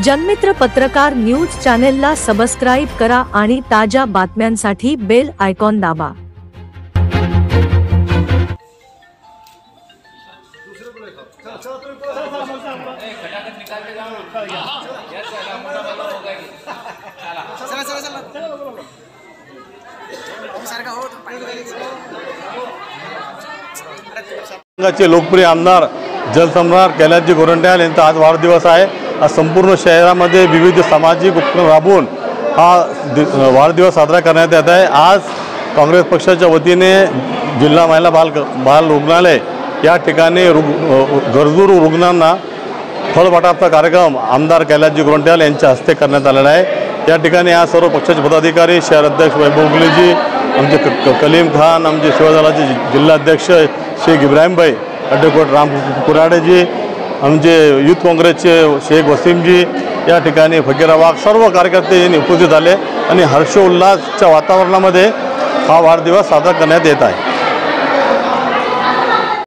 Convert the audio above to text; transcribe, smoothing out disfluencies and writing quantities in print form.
जनमित्र पत्रकार न्यूज चॅनेलला सबस्क्राइब करा आणि ताज्या बातम्यांसाठी बेल आयकॉन दाबा। चे लोकप्रिय आमदार जलसम्राट कैलासजी गोरंट्याल यांचा आज वाढदिवस आहे। आज संपूर्ण शहरामध्ये विविध सामाजिक उपक्रम राबवून हा वाढदिवस साजरा करण्यात येत आहे। आज काँग्रेस पक्षाच्या वतीने जिल्हा महिला बाल रुग्णालय या ठिकाणी गरजू रुग्णांना फळ वाटपाचा कार्यक्रम आमदार कैलासजी गोरंट्याल यांच्या हस्ते करण्यात आलेला आहे। या ठिकाणी आज सर्व पक्षाचे पदाधिकारी, शहर अध्यक्ष वैभव उगलेजी, आमचे कलीम खान, आमचे शिवसेनेचे जिल्हा अध्यक्ष शेख इब्राहिम भाई, ॲडव्होकेट राम कुराडेजी, आमचे युथ काँग्रेसचे शेख वसीमजी, या ठिकाणी फकीरा वाघ, सर्व कार्यकर्ते उपस्थित झाले आणि हर्षोल्लासच्या वातावरणामध्ये हा वाढदिवस साजरा करण्यात येत आहे।